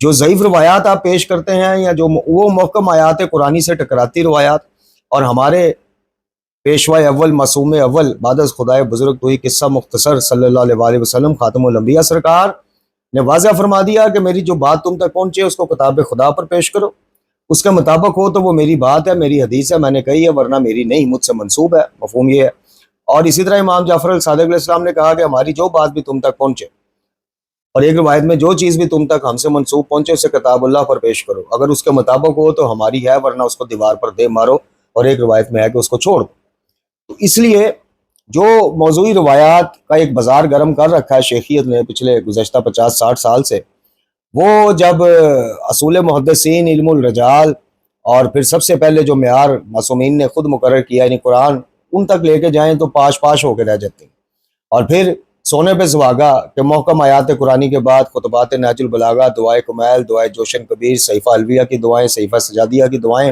جو ضعیف روایات آپ پیش کرتے ہیں یا جو وہ محکم آیات قرآنی سے ٹکراتی روایات، اور ہمارے پیشوا اول معصوم اول بعد از خدائے بزرگ تو ہی قصہ مختصر صلی اللہ علیہ وآلہ وسلم خاتم الانبیاء سرکار نے واضح فرما دیا کہ میری جو بات تم تک پہنچے اس کو کتاب خدا پر پیش کرو، اس کے مطابق ہو تو وہ میری بات ہے، میری حدیث ہے، میں نے کہی ہے، ورنہ میری نہیں، مجھ سے منسوب ہے، مفہوم یہ ہے۔ اور اسی طرح امام جعفر الصادق علیہ السلام نے کہا کہ ہماری جو بات بھی تم تک پہنچے، اور ایک روایت میں جو چیز بھی تم تک ہم سے منسوب پہنچے اسے کتاب اللہ پر پیش کرو، اگر اس کے مطابق ہو تو ہماری ہے، ورنہ اس کو دیوار پر دے مارو، اور ایک روایت میں ہے کہ اس کو چھوڑ دو۔ تو اس لیے جو موضوعی روایات کا ایک بازار گرم کر رکھا ہے شیخیت نے پچھلے گزشتہ 50-60 سال سے، وہ جب اصول محدثین علم الرجال اور پھر سب سے پہلے جو معیار معصومین نے خود مقرر کیا یعنی قرآن، ان تک لے کے جائیں تو پاش پاش ہو کے رہ جاتے ہیں، اور پھر سونے پہ سہاگا کہ محکم آیات قرآنی کے بعد خطبات نہج البلاغہ، دعائے کمیل، دعائے جوشن کبیر، صحیفہ الویہ کی دعائیں، صحیفہ سجادیہ کی دعائیں،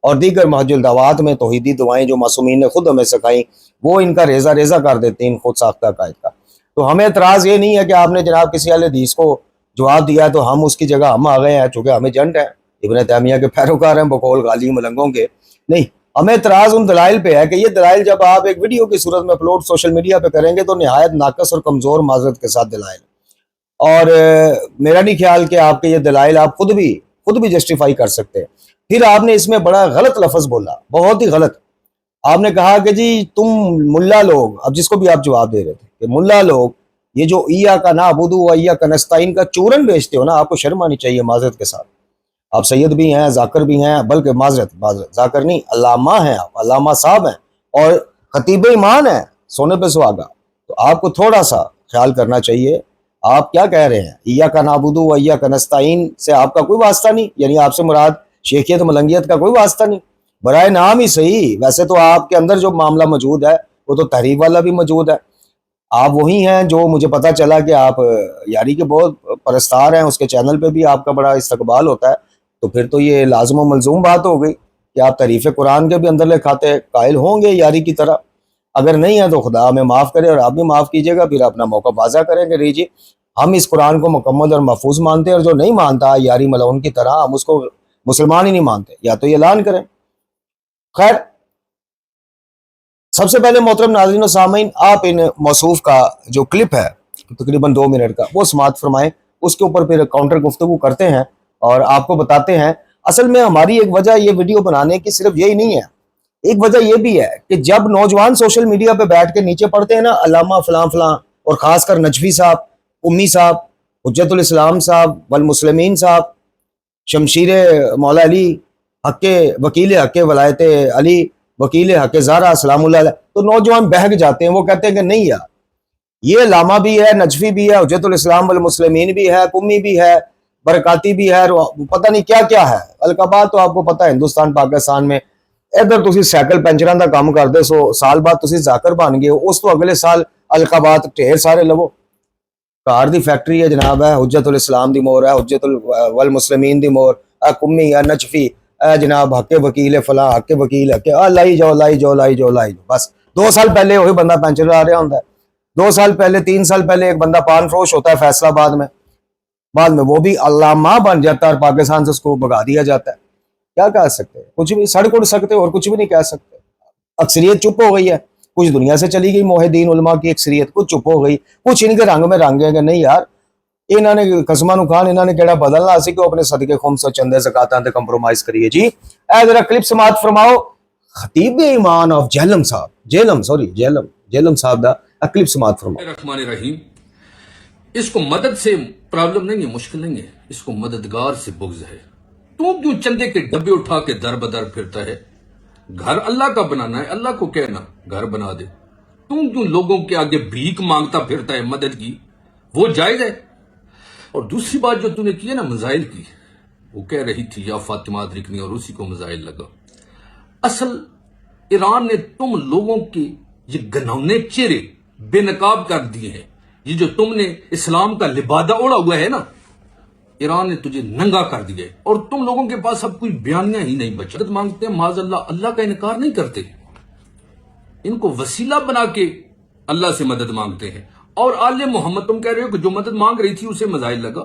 اور دیگر محج الدعوات میں توحیدی دعائیں جو معصومین نے خود ہمیں سکھائیں، وہ ان کا ریزہ ریزہ کر دیتے ہیں ان خود ساختہ عقائد کا۔ تو ہمیں اعتراض یہ نہیں ہے کہ آپ نے جناب کسی اہل حدیث کو جواب دیا تو ہم اس کی جگہ ہم آ گئے ہیں، چونکہ ہمیں جنٹ ہے، ابن تیمیہ کے پیروکار ہیں بقول غالی ملنگوں کے، نہیں، ہمیں اعتراض ان دلائل پہ ہے کہ یہ دلائل جب آپ ایک ویڈیو کی صورت میں اپلوڈ سوشل میڈیا پہ کریں گے تو نہایت ناقص اور کمزور معذرت کے ساتھ دلائل، اور میرا نہیں خیال کہ آپ کے یہ دلائل آپ خود بھی جسٹیفائی کر سکتے ہیں۔ پھر آپ نے اس میں بڑا غلط لفظ بولا، بہت ہی غلط۔ آپ نے کہا کہ جی تم ملا لوگ، اب جس کو بھی آپ جواب دے رہے تھے کہ ملا لوگ یہ جو ایاک نعبد و ایاک نستعین کا چورن بیچتے ہو نا، آپ کو شرم آنی چاہیے معذرت کے ساتھ۔ آپ سید بھی ہیں، ذاکر بھی ہیں، بلکہ معذرت ذاکر نہیں، علامہ ہیں، آپ علامہ صاحب ہیں اور خطیب ایمان ہیں، سونے پہ سہاگا۔ تو آپ کو تھوڑا سا خیال کرنا چاہیے، آپ کیا کہہ رہے ہیں؟ ایاک نعبد و ایاک نستعین سے آپ کا کوئی واسطہ نہیں، یعنی آپ سے مراد شیخیت ملنگیت کا کوئی واسطہ نہیں، برائے نام ہی صحیح۔ ویسے تو آپ کے اندر جو معاملہ موجود ہے وہ تو تحریف والا بھی موجود ہے، آپ وہی ہیں جو مجھے پتا چلا کہ آپ یاری کے بہت پرستار ہیں، اس کے چینل پہ بھی آپ کا بڑا استقبال ہوتا ہے، تو پھر تو یہ لازم و ملزوم بات ہو گئی کہ آپ تعریف قرآن کے بھی اندر لے کھاتے قائل ہوں گے یاری کی طرح۔ اگر نہیں ہے تو خدا ہمیں معاف کرے اور آپ بھی معاف کیجیے گا، پھر اپنا موقع واضح کریں کہ ریجی ہم اس قرآن کو مکمل اور محفوظ مانتے ہیں، اور جو نہیں مانتا یاری ملعون کی طرح ہم اس کو مسلمان ہی نہیں مانتے، یا تو یہ اعلان کریں۔ خیر، سب سے پہلے محترم ناظرین و سامعین، آپ ان موصوف کا جو کلپ ہے تقریباً 2 منٹ کا وہ سماعت فرمائیں، اس کے اوپر پھر کاؤنٹر گفتگو کرتے ہیں اور آپ کو بتاتے ہیں۔ اصل میں ہماری ایک وجہ یہ ویڈیو بنانے کی صرف یہی نہیں ہے، ایک وجہ یہ بھی ہے کہ جب نوجوان سوشل میڈیا پہ بیٹھ کے نیچے پڑھتے ہیں نا علامہ فلاں فلاں، اور خاص کر نجفی صاحب، امی صاحب، حجت الاسلام صاحب، والمسلمین صاحب، شمشیر مولا علی، حق وکیل حق ولایت علی، وکیل حق زہرا سلام اللہ علیہ، تو نوجوان بہک جاتے ہیں، وہ کہتے ہیں کہ نہیں یار یہ علامہ بھی ہے، نجفی بھی ہے، حجت الاسلام والمسلمین بھی ہے، قمی بھی ہے، برکاتی بھی ہے، پتہ نہیں کیا کیا ہے القابات۔ تو آپ کو پتہ ہے ہندوستان پاکستان میں ادھر تسی سائیکل پنچراں دا کام کردے سو سال بعد تسی ذاکر بن گئے ہو، اس تو اگلے سال القابات ڈھیر سارے لو، کار دی فیکٹری ہے جناب، ہے حجت الاسلام دی مور ہے، حجت والمسلمین دی مور، قمی ہے، نجفی اے جناب، حق وکیل فلاں، حق وکیل حق لائی جاؤ لائی جاؤ لائی جاؤ لائی جاؤ۔ بس 2 سال پہلے وہی بندہ پینچر آ رہا ہوتا ہے، 2 سال پہلے 3 سال پہلے ایک بندہ پان فروش ہوتا ہے فیصلہ آباد میں، بعد میں وہ بھی علامہ بن جاتا ہے اور پاکستان سے اس کو بھگا دیا جاتا ہے۔ کیا کہہ سکتے ہیں؟ کچھ بھی سڑ کڑ سکتے اور کچھ بھی نہیں کہہ سکتے۔ اکثریت چپ ہو گئی ہے، کچھ دنیا سے چلی گئی، موحدین علماء کی اکثریت کچھ چپ ہو گئی، کچھ ان کے رنگ میں رنگ ہیں کہ نہیں یار انہوں نے قسمہ نو کھان، انہوں نے کیڑا بدلنا اسی کہ اپنے صدقے خمس و چندے زکاتاں تے کمپرومائز کریے۔ جی اے ذرا کلپ سماعت فرماؤ، خطیب ایمان آف جہلم صاحب، جہلم صاحب دا کلپ سماعت فرماؤ۔ الرحمن الرحیم۔ اس کو مدد سے پرابلم نہیں ہے، مشکل نہیں ہے، اس کو مددگار سے بغض ہے۔ تو کیوں چندے کے ڈبے اٹھا کے در بدر پھرتا ہے؟ گھر اللہ کا بنانا ہے، اللہ کو کہنا گھر بنا دے۔ تو کیوں لوگوں کے آگے بھیک مانگتا پھرتا ہے مدد کی؟ وہ جائز ہے۔ اور دوسری بات جو تو نے کی ہے نا میزائل کی، وہ کہہ رہی تھی یا فاطمہ ادرکنی، اور اسی کو میزائل لگا۔ اصل ایران نے تم لوگوں کے یہ گھنونے چہرے بے نقاب کر دیے ہیں۔ یہ جو تم نے اسلام کا لبادہ اوڑا ہوا ہے نا، ایران نے تجھے ننگا کر دیا ہے، اور تم لوگوں کے پاس اب کوئی بیانیہ ہی نہیں بچا۔ مدد مانگتے ہیں معاذ اللہ، اللہ کا انکار نہیں کرتے، ان کو وسیلہ بنا کے اللہ سے مدد مانگتے ہیں۔ اور آل محمد تم کہہ رہے ہو کہ جو مدد مانگ رہی تھی اسے میزائل لگا،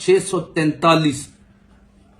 643।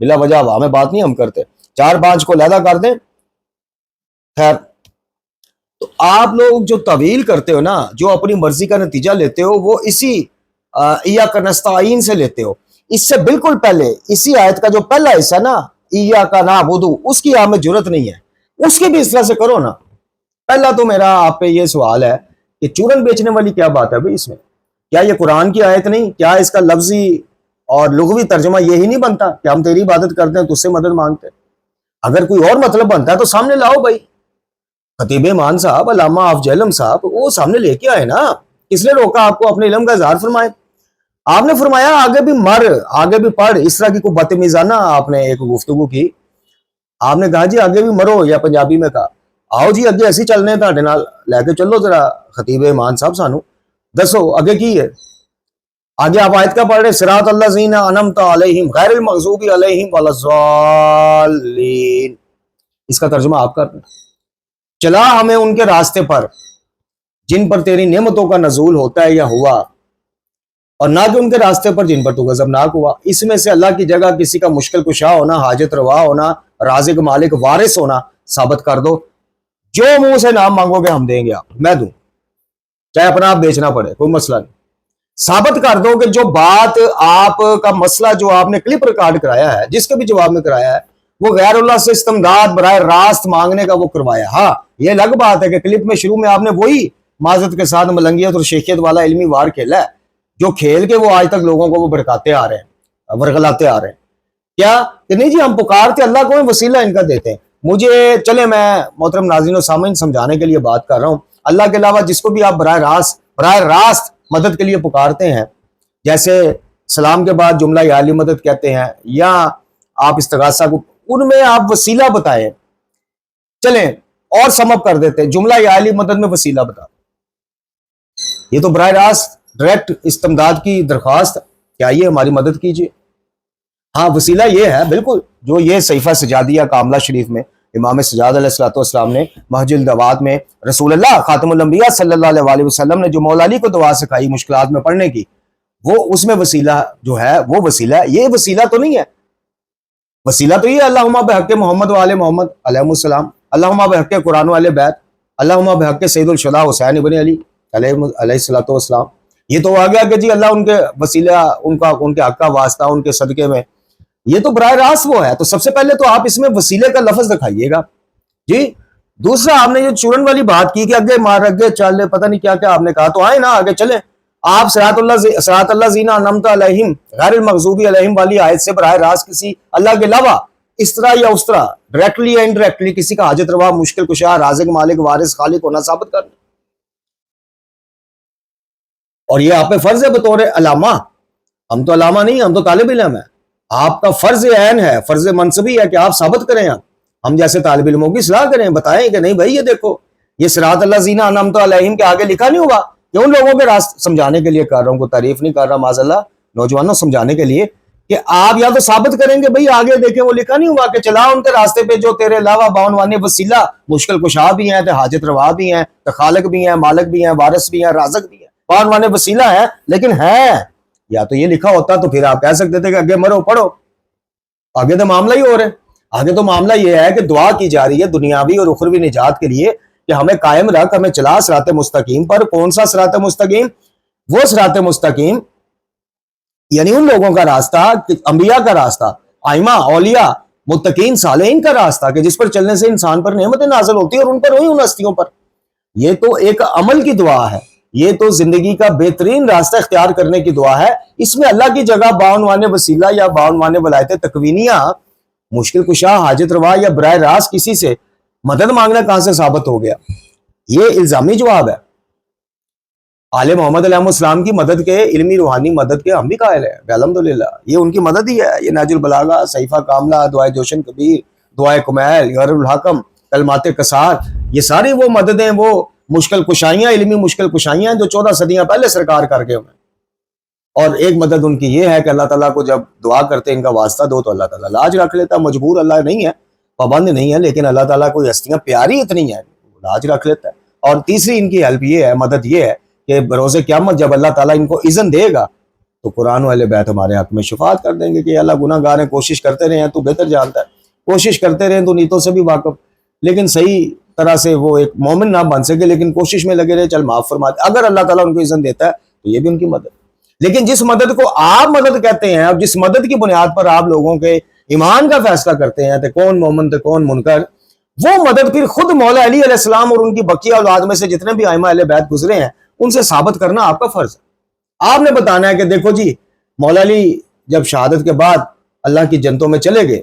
بلا وجہ ہوا میں بات نہیں ہم کرتے، 4-5 کو علیحدہ کر دیں. خیر، تو آپ لوگ جو طویل کرتے ہو نا، جو اپنی مرضی کا نتیجہ لیتے ہو، وہ اسی ایاک نستعین سے لیتے ہو. اس سے بالکل پہلے اسی آیت کا جو پہلا حصہ نا، ایاک نعبد، اس کی آپ میں جرت نہیں ہے، اس کی بھی اس طرح سے کرو نا. پہلا تو میرا آپ پہ یہ سوال ہے کہ چورن بیچنے والی کیا بات ہے بھائی اس میں؟ کیا یہ قرآن کی آیت نہیں؟ کیا اس کا لفظی اور لغوی ترجمہ یہی نہیں بنتا کہ ہم تیری عبادت کرتے ہیں تو اس سے مدد مانگتے ہیں؟ اگر کوئی اور مطلب بنتا ہے تو سامنے لاؤ بھائی. خطیب ایمان صاحب، علامہ آف جہلم صاحب، وہ سامنے لے کے آئے نا. کس نے روکا آپ کو اپنے علم کا اظہار فرمائے؟ آپ نے فرمایا آگے بھی مر، آگے بھی پڑھ. اس طرح کی کوئی بدتمیزانہ آپ نے ایک گفتگو کی. آپ نے کہا جی آگے بھی مرو، یا پنجابی میں کہا آؤ جی اگے اسی چلنے تہاڈے نال، لے کے چلو ذرا. خطیب ایمان صاحب سانو دسو اگے کی ہے. آگے آپ آیت کا پڑھ رہے صراط الذین انعمت علیہم غیر المغضوب علیہم ولا الضالین. اس کا ترجمہ آپ کر دیں. چلا ہمیں ان کے راستے پر جن پر تیری نعمتوں کا نزول ہوتا ہے یا ہوا، اور نہ کہ ان کے راستے پر جن پر تو غضبناک ہوا. اس میں سے اللہ کی جگہ کسی کا مشکل کشا ہونا، حاجت روا ہونا، رازق مالک وارث ہونا ثابت کر دو. جو منہ سے نام مانگو گے ہم دیں گے، آپ میں دوں، چاہے اپنا آپ بیچنا پڑے، کوئی مسئلہ نہیں. ثابت کر دو کہ جو بات آپ کا مسئلہ جو آپ نے کلپ ریکارڈ کرایا ہے، جس کے بھی جواب میں کرایا ہے، وہ غیر اللہ سے استمداد براہ راست مانگنے کا وہ کروایا. ہاں یہ الگ بات ہے کہ کلپ میں شروع میں آپ نے وہی معذرت کے ساتھ ملنگیت اور شیخیت والا علمی وار کھیلا ہے، جو کھیل کے وہ آج تک لوگوں کو وہ بھڑکاتے آ رہے ہیں، ورغلاتے آ رہے ہیں. کیا کہ نہیں جی ہم پکارتے اللہ کو، وسیلہ ان کا دیتے ہیں. مجھے چلے میں محترم ناظرین و سامعین سمجھانے کے لیے بات کر رہا ہوں. اللہ کے علاوہ جس کو بھی آپ براہ راست مدد کے لیے پکارتے ہیں، جیسے سلام کے بعد جملہ یا علی مدد کہتے ہیں، یا آپ استغاثہ کو، ان میں آپ وسیلہ بتائیں. چلیں اور سم اپ کر دیتے ہیں، جملہ یا علی مدد میں وسیلہ بتا. یہ تو براہ راست ڈائریکٹ استمداد کی درخواست ہے کہ آئیے ہماری مدد کیجیے. ہاں وسیلہ یہ ہے بالکل، جو یہ صحیفہ سجادیہ کاملہ شریف میں امام سجاد علیہ السلام نے محج الدعوات میں رسول اللہ خاتم الانبیاء صلی اللہ علیہ وسلم نے جو مولا علی کو دعا سکھائی مشکلات میں پڑھنے کی، وہ اس میں وسیلہ جو ہے وہ وسیلہ ہے. یہ وسیلہ تو نہیں ہے. وسیلہ تو یہ اللہم بحق محمد و آل محمد علیہ السلام، اللہم بحق قرآن و اہل بیت، اللہم بحق سید الشہداء حسین ابن علی علیہ السلام. یہ تو آ گیا کہ جی اللہ ان کے وسیلہ، ان کے حق کا واسطہ، ان کے صدقے میں. یہ تو براہ راست وہ ہے. تو سب سے پہلے تو آپ اس میں وسیلے کا لفظ دکھائیے گا جی. دوسرا آپ نے جو چورن والی بات کی کہ اگے مار اگے چل، پتہ نہیں کیا کیا آپ نے کہا، تو آئے نا آگے چلیں. آپ صراط اللہ زین انعمت علیہم غیر المغضوب علیہم والی آیت سے براہ راست کسی اللہ کے علاوہ اس طرح یا اس طرح ڈائریکٹلی یا انڈائریکٹلی کسی کا حاجت روا، مشکل کشا، رازق مالک وارث خالق ہونا ثابت کرنا. اور یہ آپ پہ فرض ہے بطور علامہ. ہم تو علامہ نہیں، ہم تو طالب علم ہیں. آپ کا فرض عین ہے، فرض منصبی ہے کہ آپ ثابت کریں. ہم جیسے طالب علموں کی صلاح کریں، بتائیں کہ نہیں بھائی یہ دیکھو یہ صراط اللہ زین انعمت علیہم کے آگے لکھا نہیں ہوا. کہ ان لوگوں کے راست سمجھانے کے لیے کر رہا ہوں، کوئی تعریف نہیں کر رہا، معاذ اللہ، نوجوانوں سمجھانے کے لیے کہ آپ یا تو ثابت کریں گے بھائی آگے دیکھیں وہ لکھا نہیں ہوا کہ چلا ان کے راستے پہ جو تیرے علاوہ باون وسیلہ، مشکل کشا بھی ہیں، حاجت روا بھی ہیں، خالق بھی ہیں، مالک بھی ہیں، وارث بھی ہیں، رازق بھی ہیں، باون وسیلہ ہے. لیکن ہے یا تو یہ لکھا ہوتا تو پھر آپ کہہ سکتے تھے کہ آگے مرو پڑھو. آگے تو معاملہ ہی ہو رہا ہے. آگے تو معاملہ یہ ہے کہ دعا کی جا رہی ہے دنیاوی اور اخروی نجات کے لیے کہ ہمیں قائم رکھ، ہمیں چلا صراط مستقیم پر. کون سا صراط مستقیم؟ وہ صراط مستقیم یعنی ان لوگوں کا راستہ، انبیاء کا راستہ، ائمہ، اولیاء، متقین، صالحین کا راستہ کہ جس پر چلنے سے انسان پر نعمتیں نازل ہوتی ہیں اور ان پر ہوئی ان ہستیوں پر. یہ تو ایک عمل کی دعا ہے، یہ تو زندگی کا بہترین راستہ اختیار کرنے کی دعا ہے. اس میں اللہ کی جگہ باون وسیلہ یا باون ولایت تکوینیہ، مشکل کشا، حاجت روا یا براہ راست کسی سے مدد مانگنا کہاں سے ثابت ہو گیا؟ یہ الزامی جواب ہے. آل محمد علیہ السلام کی مدد کے، علمی روحانی مدد کے ہم بھی قائل ہیں الحمدللہ. یہ ان کی مدد ہی ہے. یہ نہج البلاغہ، صحیفہ کاملہ، دعائے جوشن کبیر، دعائے کمیل، غیر الحکم، کلمات کسار، یہ ساری وہ مددیں، وہ مشکل کشائیاں، علمی مشکل کشائیاں جو 14 صدیاں پہلے سرکار کر گئے ہوئے. اور ایک مدد ان کی یہ ہے کہ اللہ تعالیٰ کو جب دعا کرتے ان کا واسطہ دو تو اللہ تعالیٰ لاج رکھ لیتا. مجبور اللہ نہیں ہے، پابند نہیں ہے، لیکن اللہ تعالیٰ کو ہستیاں پیاری اتنی ہیں لاج رکھ لیتا ہے. اور تیسری ان کی ہیلپ یہ ہے، مدد یہ ہے کہ بروز قیامت جب اللہ تعالیٰ ان کو اذن دے گا تو قرآن والے بیت ہمارے حق میں شفاعت کر دیں گے کہ اللہ گناہ گار ہیں، کوشش کرتے رہے ہیں، تو بہتر جانتا ہے، کوشش کرتے رہیں تو نیتوں سے بھی واقف، لیکن صحیح طرح سے وہ ایک مومن نہ بن سکے لیکن کوشش میں لگے رہے، چل معاف فرما دے، اگر اللہ تعالیٰ ان کو اذن دیتا ہے تو یہ بھی ان کی مدد۔ لیکن جس مدد کو آپ مدد کہتے ہیں اور جس مدد کی بنیاد پر آپ لوگوں کے ایمان کا فیصلہ کرتے ہیں تو کون مومن تو کون منکر، وہ مدد پھر خود مولا علی علیہ السلام اور ان کی بقیہ اولاد میں سے جتنے بھی ائمہ اہل بیت گزرے ہیں ان سے ثابت کرنا آپ کا فرض ہے۔ آپ نے بتانا ہے کہ دیکھو جی مولا علی جب شہادت کے بعد اللہ کی جنتوں میں چلے گئے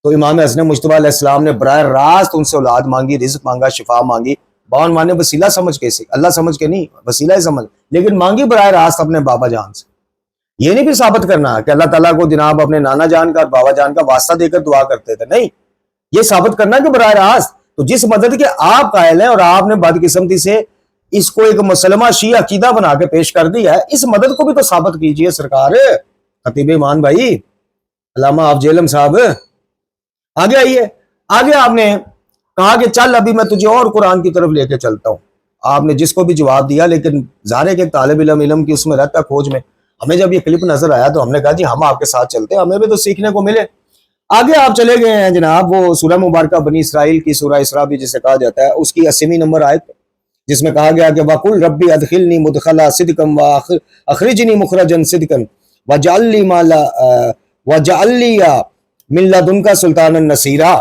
تو امام حسن مجتبیٰ علیہ السلام نے براہ راست ان سے اولاد مانگی، رزق مانگا، شفا مانگی، باون مانے وسیلہ سمجھ کے، اللہ سمجھ کے نہیں، وسیلہ ہی سمجھ، لیکن مانگی براہ راست اپنے بابا جان سے۔ یہ نہیں بھی ثابت کرنا کہ اللہ تعالیٰ کو جناب اپنے نانا جان کا اور بابا جان کا واسطہ دے کر دعا کرتے تھے، نہیں، یہ ثابت کرنا کہ براہ راست۔ تو جس مدد کے آپ قائل ہیں اور آپ نے بدقسمتی سے اس کو ایک مسلمہ شیعہ عقیدہ بنا کے پیش کر دیا ہے، اس مدد کو بھی تو ثابت کیجئے سرکار۔ خطیب ایمان بھائی، علامہ آف جیلم صاحب، آگے آئیے۔ آگے آپ نے کہا کہ چل ابھی میں تجھے اور قرآن کی طرف لے کے چلتا ہوں۔ آپ نے جس کو بھی جواب دیا، لیکن ظاہر ہے کہ طالب علم کی اس میں رہتا کھوج میں، ہمیں جب یہ کلپ نظر آیا تو ہم نے کہا جی ہم آپ کے ساتھ چلتے ہیں، ہمیں بھی تو سیکھنے کو ملے۔ آگے آپ چلے گئے ہیں جناب وہ سورہ مبارکہ بنی اسرائیل کی، سورہ اسراء بھی جسے کہا جاتا ہے، اس کی 80ویں نمبر آیت جس میں کہا گیا کہ وَقُلْ رَبِّ أَدْخِلْنِي مُدْخَلَ صِدْقٍ وَأَخْرِجْنِي مُخْرَجًا صِدْقًا وَاجْعَلْ لِي مِن لَّدُنْكَ سُلْطَانًا نَصِيرًا۔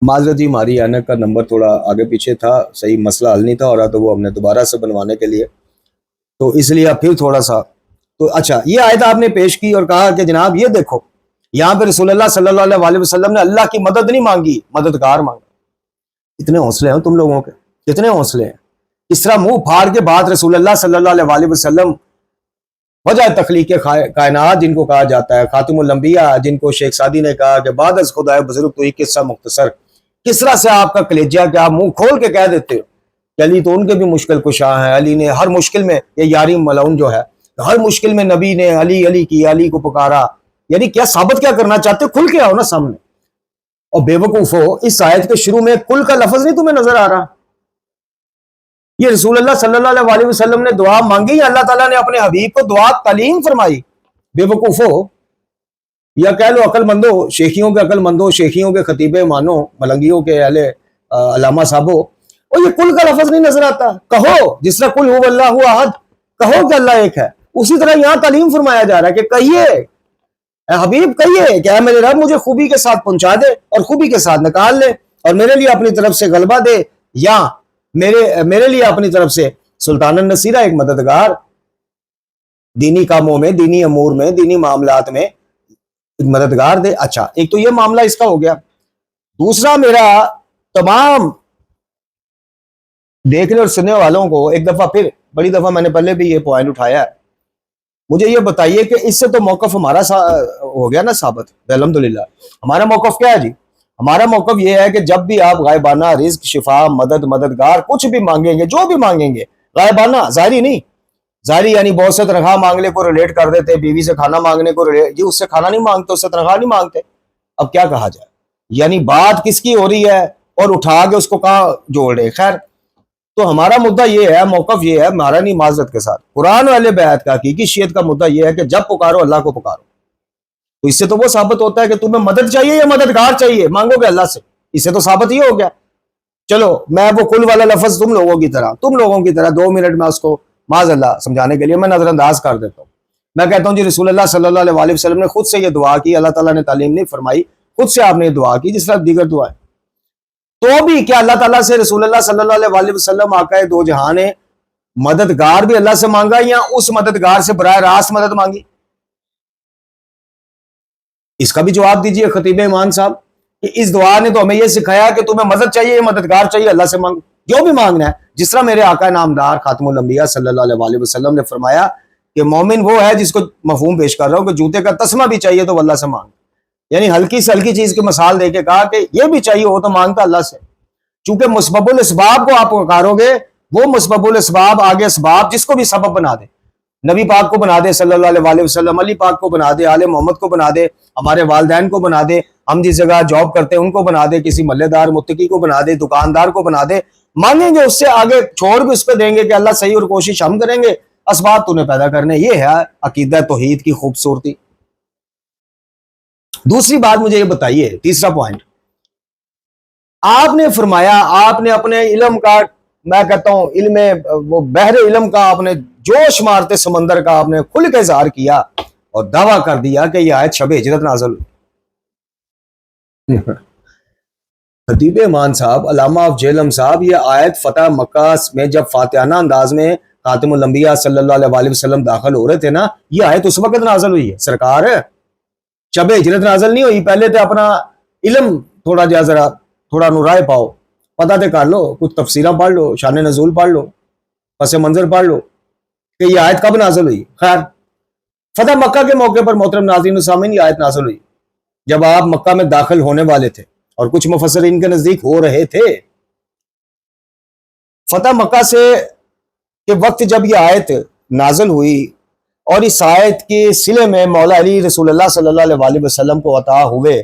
معذرت جی، ہماری اینک کا نمبر تھوڑا آگے پیچھے تھا، صحیح مسئلہ حل نہیں تھا ہو رہا، تو وہ ہم نے دوبارہ سے بنوانے کے لیے، تو اس لیے اب پھر تھوڑا سا، تو اچھا یہ آیت آپ نے پیش کی اور کہا کہ جناب یہ دیکھو یہاں پہ رسول اللہ صلی اللہ علیہ وسلم نے اللہ کی مدد نہیں مانگی، مددگار مانگا۔ اتنے حوصلے ہیں تم لوگوں کے، کتنے حوصلے ہیں، اس طرح منہ پھاڑ کے بات رسول اللہ صلی اللہ علیہ وسلم، وجہ تخلیق کائنات جن کو کہا جاتا ہے، خاتم الانبیاء جن کو شیخ سعدی نے کہا کہ بعد از خدائے بزرگ تو ہی قصہ مختصر، کس طرح سے آپ کا کلیجہ کہ آپ منہ کھول کے کہہ دیتے ہو کہ علی تو ان کے بھی مشکل کشاں ہیں، علی نے ہر مشکل میں، یہ یاری ملعون جو ہے، ہر مشکل میں نبی نے علی علی کی، علی کو پکارا، یعنی کیا ثابت کیا کرنا چاہتے ہو؟ کھل کے آؤ نا سامنے۔ اور بے وقوف ہو، اس آیت کے شروع میں کل کا لفظ نہیں تمہیں نظر آ رہا؟ یہ رسول اللہ صلی اللہ علیہ وسلم نے دعا مانگی یا اللہ تعالیٰ نے اپنے حبیب کو دعا تعلیم فرمائی؟ بے وقوف ہو یا کہہ لو عقل مندو، شیخیوں کے عقل مندو، شیخیوں کے خطیبے مانو، ملنگیوں کے اہل علامہ صاحبو، اور یہ کل کا لفظ نہیں نظر آتا؟ کہو جس طرح کل هو اللہ احد، کہو کہ اللہ ایک ہے، اسی طرح یہاں تعلیم فرمایا جا رہا ہے کہ کہیے اے حبیب، کہیے کہ اے میرے رب مجھے خوبی کے ساتھ پہنچا دے اور خوبی کے ساتھ نکال لے، اور میرے لیے اپنی طرف سے غلبہ دے، یا میرے لیے اپنی طرف سے سلطان النصیرہ، ایک مددگار، دینی کاموں میں، دینی امور میں، دینی معاملات میں ایک مددگار دے۔ اچھا، ایک تو یہ معاملہ اس کا ہو گیا۔ دوسرا، میرا تمام دیکھنے اور سننے والوں کو ایک دفعہ پھر، بڑی دفعہ میں نے پہلے بھی یہ پوائنٹ اٹھایا ہے، مجھے یہ بتائیے کہ اس سے تو موقف ہمارا ہو گیا نا ثابت، الحمدللہ۔ ہمارا موقف کیا ہے جی؟ ہمارا موقف یہ ہے کہ جب بھی آپ غائبانہ رزق، شفا، مدد، مددگار کچھ بھی مانگیں گے، جو بھی مانگیں گے، غائبانہ، ظاہری نہیں، ظاہری یعنی بہت سے تنخواہ مانگنے کو ریلیٹ کر دیتے، بیوی سے کھانا مانگنے کو ریلیٹ، جی اس سے کھانا نہیں مانگتے، اس سے تنخواہ نہیں مانگتے، اب کیا کہا جائے؟ یعنی بات کس کی ہو رہی ہے اور اٹھا کے اس کو کہاں جوڑ رہے؟ خیر، تو ہمارا مدعا یہ ہے، موقف یہ ہے ہمارا، نہیں معذرت کے ساتھ، قرآن والے بیعت کا حقیقی شیعت کا مدعا یہ ہے کہ جب پکارو اللہ کو پکارو۔ تو اس سے تو وہ ثابت ہوتا ہے کہ تمہیں مدد چاہیے یا مددگار چاہیے، مانگو گے اللہ سے، اس سے تو ثابت یہ ہو گیا۔ چلو میں وہ کل والا لفظ تم لوگوں کی طرح 2 منٹ میں اس کو معاذ اللہ سمجھانے کے لیے میں نظر انداز کر دیتا ہوں۔ میں کہتا ہوں جی رسول اللہ صلی اللہ علیہ وسلم نے خود سے یہ دعا کی، اللہ تعالیٰ نے تعلیم نہیں فرمائی، خود سے آپ نے یہ دعا کی جس طرح دیگر دعائیں، تو بھی کیا اللہ تعالیٰ سے رسول اللہ صلی اللہ علیہ وسلم آقا دو جہاں نے مددگار بھی اللہ سے مانگا یا اس مددگار سے براہ راست مدد مانگی؟ اس کا بھی جواب دیجئے خطیب ایمان صاحب، کہ اس دعا نے تو ہمیں یہ سکھایا کہ تمہیں مدد چاہیے یا مددگار چاہیے، اللہ سے مانگو جو بھی مانگنا ہے، جس طرح میرے آقا نامدار خاتم الانبیاء صلی اللہ علیہ وسلم نے فرمایا کہ مومن وہ ہے جس کو مفہوم پیش کر رہا ہوں کہ جوتے کا تسمہ بھی چاہیے تو اللہ سے مانگ، یعنی ہلکی سے ہلکی چیز کی مثال دے کے کہا کہ یہ بھی چاہیے ہو تو مانگتا اللہ سے، چونکہ مسبب الاسباب کو آپ پکارو گے، وہ مسبب الاسباب آگے اسباب جس کو بھی سبب بنا دے، نبی پاک کو بنا دے صلی اللہ علیہ وسلم، علی پاک کو بنا دے، آل محمد کو بنا دے، ہمارے والدین کو بنا دے، ہم جس جگہ جاب کرتے ہیں ان کو بنا دے، کسی محلے دار متقی کو بنا دے، دکاندار کو بنا دے، مانگیں گے اس سے، آگے چھوڑ بھی اس پہ دیں گے کہ اللہ صحیح، اور کوشش ہم کریں گے اسباب تو نے پیدا کرنے. یہ ہے عقیدہ توحید کی خوبصورتی. دوسری بات مجھے یہ بتائیے, تیسرا پوائنٹ, آپ نے فرمایا آپ نے اپنے علم کا, میں کہتا ہوں علم, وہ بحر علم کا آپ نے جوش مارتے سمندر کا آپ نے کھل کے اظہار کیا اور دعویٰ کر دیا کہ یہ آیت شب ہجرت نازل ہوئی. خطیب ایمان صاحب, علامہ آف جہلم صاحب, یہ آیت فتح مکہ میں جب فاتحانہ انداز میں خاتم الانبیاء صلی اللہ علیہ وسلم داخل ہو رہے تھے نا, یہ آیت اس وقت نازل ہوئی ہے. سرکار شب ہجرت نازل نہیں ہوئی, پہلے تو اپنا علم تھوڑا جا ذرا تھوڑا نورائے پاؤ, پتہ تے کر لو, کچھ تفسیرہ پڑھ لو, شان نزول پڑھ لو, پس منظر پڑھ لو کہ یہ آیت کب نازل ہوئی. خیر, فتح مکہ کے موقع پر محترم ناظرین و سامعین یہ آیت نازل ہوئی جب آپ مکہ میں داخل ہونے والے تھے, اور کچھ مفسرین کے نزدیک ہو رہے تھے. فتح مکہ سے کے وقت جب یہ آیت نازل ہوئی, اور اس آیت کے صلے میں مولا علی رسول اللہ صلی اللہ علیہ وسلم کو عطا ہوئے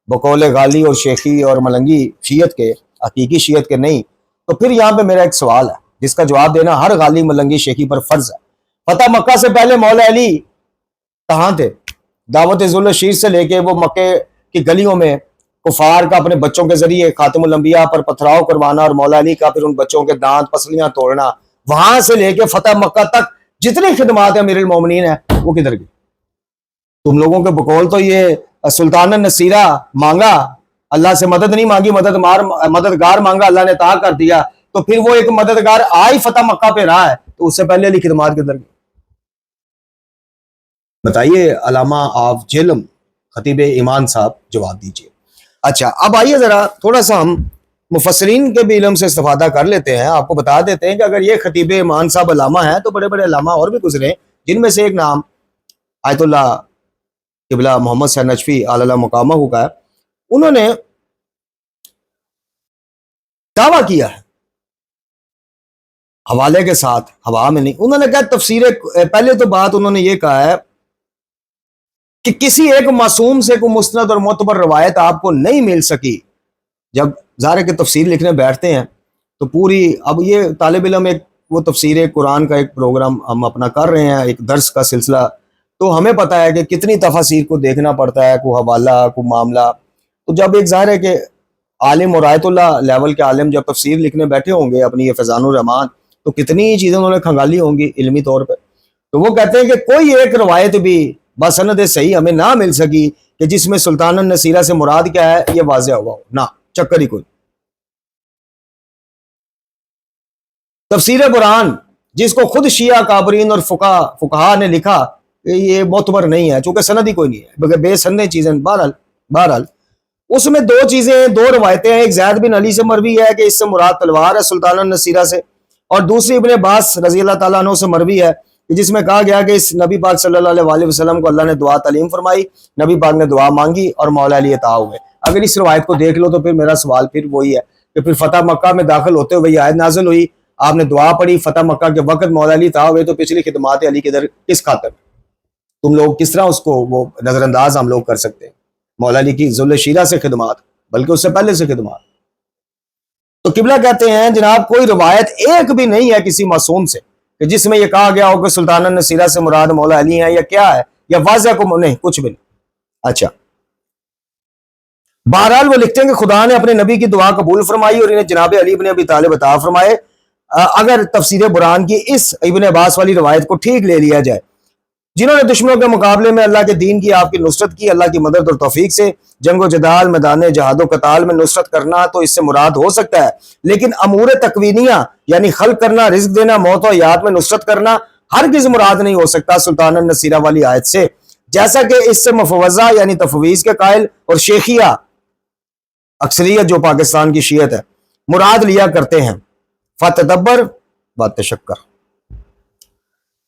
بقول غالی اور شیخی اور ملنگی شیعت کے, حقیقی شیعت کے نہیں, تو پھر یہاں پہ میرا ایک سوال ہے جس کا جواب دینا ہر غالی ملنگی شیخی پر فرض ہے. فتح مکہ سے پہلے مولا علی کہاں تھے؟ دعوت ذل شیر سے لے کے وہ مکے کی گلیوں میں کفار کا اپنے بچوں کے ذریعے خاتم الانبیاء پر پتھراؤ کروانا, اور مولا علی کا پھر ان بچوں کے دانت پسلیاں توڑنا, وہاں سے لے کے فتح مکہ تک جتنی خدمات ہیں امیر المومنین ہیں وہ کدھر گئی؟ تم لوگوں کے بقول تو یہ سلطان النصیرہ مانگا, اللہ سے مدد نہیں مانگی, مددگار مانگا, اللہ نے عطا کر دیا, تو پھر وہ ایک مددگار آئی فتح مکہ پہ رہا ہے, تو اس سے پہلے علی خدمات کدھر گئی؟ بتائیے علامہ آف جہلم خطیب ایمان صاحب جواب دیجئے. اچھا, اب آئیے ذرا تھوڑا سا ہم مفسرین کے بھی علم سے استفادہ کر لیتے ہیں. آپ کو بتا دیتے ہیں کہ اگر یہ خطیب ایمان صاحب علامہ ہیں تو بڑے بڑے علامہ اور بھی گزرے, جن میں سے ایک نام آیت اللہ قبلہ محمد سے نجفی علیہ مقامہ کا ہے. انہوں نے دعویٰ کیا ہے حوالے کے ساتھ, ہوا میں نہیں. انہوں نے کہا تفسیر, پہلے تو بات انہوں نے یہ کہا ہے کہ کسی ایک معصوم سے کوئی مستند اور معتبر روایت آپ کو نہیں مل سکی. جب ظاہر کے تفسیر لکھنے بیٹھتے ہیں تو پوری, اب یہ طالب علم ایک وہ تفسیر قرآن کا ایک پروگرام ہم اپنا کر رہے ہیں, ایک درس کا سلسلہ, تو ہمیں پتہ ہے کہ کتنی تفاسیر کو دیکھنا پڑتا ہے, کوئی حوالہ, کوئی معاملہ. تو جب ایک ظاہر ہے کہ عالم اور آیت اللہ لیول کے عالم جب تفسیر لکھنے بیٹھے ہوں گے اپنی یہ فیضان الرحمان, تو کتنی چیزیں انہوں نے کھنگالی ہوں گی علمی طور پہ. تو وہ کہتے ہیں کہ کوئی ایک روایت بھی بسند صحیح ہمیں نہ مل سکی کہ جس میں سلطان النصیرہ سے مراد کیا ہے یہ واضح ہوا ہو, نہ چکر ہی کوئی. تفسیر قرآن جس کو خود شیعہ کابرین اور فقہا نے لکھا کہ یہ معتبر نہیں ہے, چونکہ سند ہی کوئی نہیں ہے, بغیر بے سند چیزیں. بہرحال اس میں دو چیزیں, دو روایتیں ہیں. ایک زید بن علی سے مروی ہے کہ اس سے مراد تلوار ہے سلطان النصیرہ سے, اور دوسری ابن عباس رضی اللہ تعالیٰ عنہ سے مروی ہے جس میں کہا گیا کہ اس نبی پاک صلی اللہ علیہ وسلم کو اللہ نے دعا تعلیم فرمائی, نبی پاک نے دعا مانگی اور مولا علی عطا ہوئے. اگر اس روایت کو دیکھ لو تو پھر میرا سوال پھر وہی ہے کہ پھر فتح مکہ میں داخل ہوتے ہوئے یہ آیت نازل ہوئی, آپ نے دعا پڑھی, فتح مکہ کے وقت مولا علی عطا ہوئے, تو پچھلی خدمات علی کے در کس خاطر؟ تم لوگ کس طرح اس کو وہ نظر انداز ہم لوگ کر سکتے ہیں؟ مولا علی کی ذل شیرہ سے خدمات, بلکہ اس سے پہلے سے خدمات. تو قبلہ کہتے ہیں جناب کوئی روایت ایک بھی نہیں ہے کسی معصوم سے کہ جس میں یہ کہا گیا ہو کہ سلطان النصیرہ سے مراد مولا علی ہیں, یا کیا ہے, یا واضح کو نہیں, کچھ بھی نہیں. اچھا, بہرحال وہ لکھتے ہیں کہ خدا نے اپنے نبی کی دعا قبول فرمائی اور انہیں جناب علی بن ابی طالب عطا فرمائے. اگر تفسیر قرآن کی اس ابن عباس والی روایت کو ٹھیک لے لیا جائے, جنہوں نے دشمنوں کے مقابلے میں اللہ کے دین کی آپ کی نصرت کی, اللہ کی مدد اور توفیق سے جنگ و جدال, میدان جہاد و قتال میں نصرت کرنا تو اس سے مراد ہو سکتا ہے, لیکن امور تکوینیہ یعنی خلق کرنا, رزق دینا, موت و حیات میں نصرت کرنا ہرگز مراد نہیں ہو سکتا سلطان النصیرہ والی آیت سے, جیسا کہ اس سے مفوضہ یعنی تفویض کے قائل اور شیخیہ اکثریت جو پاکستان کی شیعت ہے مراد لیا کرتے ہیں. فتدبر و تشکر.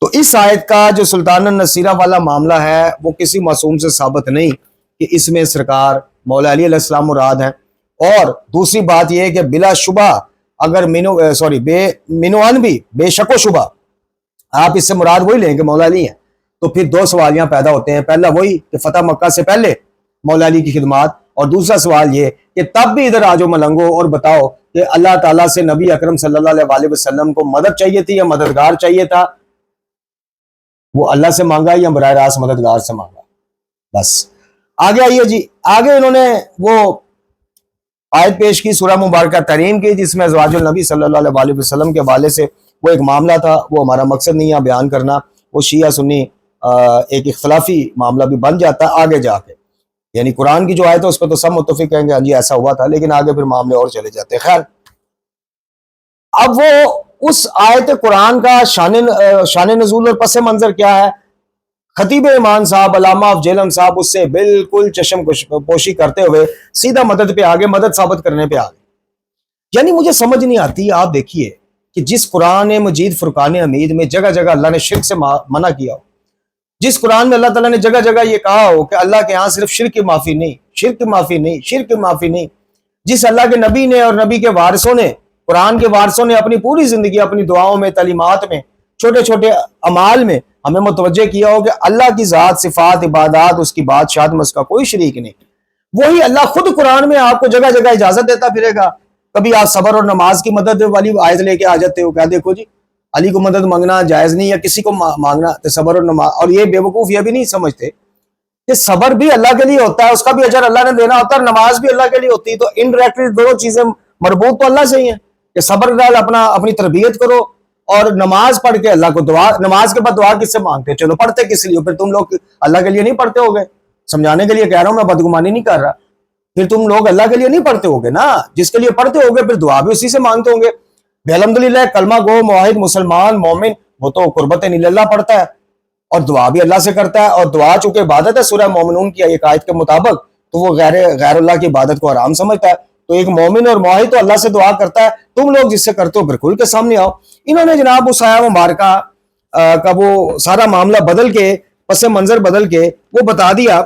تو اس آیت کا جو سلطان النصیرہ والا معاملہ ہے وہ کسی معصوم سے ثابت نہیں کہ اس میں سرکار مولا علی علیہ السلام مراد ہیں. اور دوسری بات یہ ہے کہ بلا شبہ اگر منوان بھی بے شک و شبہ آپ اس سے مراد وہی لیں کہ مولا علی ہیں, تو پھر دو سوالیاں پیدا ہوتے ہیں. پہلا وہی کہ فتح مکہ سے پہلے مولا علی کی خدمات, اور دوسرا سوال یہ کہ تب بھی ادھر آجو ملنگو اور بتاؤ کہ اللہ تعالیٰ سے نبی اکرم صلی اللہ علیہ وسلم کو مدد چاہیے تھی یا مددگار چاہیے تھا, وہ اللہ سے مانگا یا براہ راست مددگار سے مانگا؟ بس آگے آئیے جی، آگے انہوں نے وہ آیت پیش کی سورہ مبارکہ تریم کی، جس میں ازواج النبی صلی اللہ علیہ وسلم کے حوالے سے وہ ایک معاملہ تھا، وہ ہمارا مقصد نہیں ہے بیان کرنا، وہ شیعہ سنی ایک اختلافی معاملہ بھی بن جاتا ہے آگے جا کے، یعنی قرآن کی جو آیت ہے اس پہ تو سب متفق کہیں گے ہاں جی ایسا ہوا تھا، لیکن آگے پھر معاملے اور چلے جاتے ہیں۔ خیر، اب وہ اس آیت قرآن کا شان نزول اور پس منظر کیا ہے؟ خطیب ایمان صاحب، علامہ افضل صاحب اس سے بالکل چشم پوشی کرتے ہوئے سیدھا مدد پہ آگے، مدد ثابت کرنے پہ آگے۔ یعنی مجھے سمجھ نہیں آتی، آپ دیکھیے کہ جس قرآن مجید فرقان حمید میں جگہ جگہ اللہ نے شرک سے منع کیا ہو، جس قرآن میں اللہ تعالیٰ نے جگہ جگہ یہ کہا ہو کہ اللہ کے ہاں صرف شرک کی معافی نہیں، شرک کی معافی نہیں، شرک کی معافی نہیں، جس اللہ کے نبی نے اور نبی کے وارثوں نے، قرآن کے وارثوں نے اپنی پوری زندگی اپنی دعاؤں میں، تعلیمات میں، چھوٹے چھوٹے اعمال میں ہمیں متوجہ کیا ہو کہ اللہ کی ذات، صفات، عبادات، اس کی بادشاہت میں اس کا کوئی شریک نہیں، وہی اللہ خود قرآن میں آپ کو جگہ جگہ اجازت دیتا پھرے گا۔ کبھی آپ صبر اور نماز کی مدد والی آیت لے کے آ جاتے ہو، کیا دیکھو جی علی کو مدد مانگنا جائز نہیں، یا کسی کو مانگنا تو صبر اور نماز، اور یہ بیوقوف یہ بھی نہیں سمجھتے کہ صبر بھی اللہ کے لیے ہوتا ہے، اس کا بھی اجر اللہ نے دینا ہوتا ہے، اور نماز بھی اللہ کے لیے ہوتی ہے، تو انڈائریکٹلی دونوں چیزیں مربوط تو اللہ سے ہی ہیں کہ صبر ڈال اپنی تربیت کرو، اور نماز پڑھ کے اللہ کو دعا، نماز کے بعد دعا کس سے مانگتے؟ چلو پڑھتے کس لیے؟ پھر تم لوگ اللہ کے لیے نہیں پڑھتے ہوگے، سمجھانے کے لیے کہہ رہا ہوں، میں بدگمانی نہیں کر رہا، پھر تم لوگ اللہ کے لیے نہیں پڑھتے ہوگے نا، جس کے لیے پڑھتے ہوگے پھر دعا بھی اسی سے مانگتے ہوں گے۔ الحمدللہ کلمہ گو موحد مسلمان مومن وہ تو قربت اللہ پڑھتا ہے اور دعا بھی اللہ سے کرتا ہے، اور دعا چونکہ عبادت ہے سورہ مومنون کی ایک آیت کے مطابق، تو وہ غیر اللہ کی عبادت کو حرام سمجھتا ہے، تو ایک مومن اور موحد تو اللہ سے دعا کرتا ہے، تم لوگ جس سے کرتے ہو پھر کھل کے سامنے آؤ۔ انہوں نے جناب اس آیہ مبارکہ کا وہ سارا معاملہ بدل کے، پس منظر بدل کے وہ بتا دیا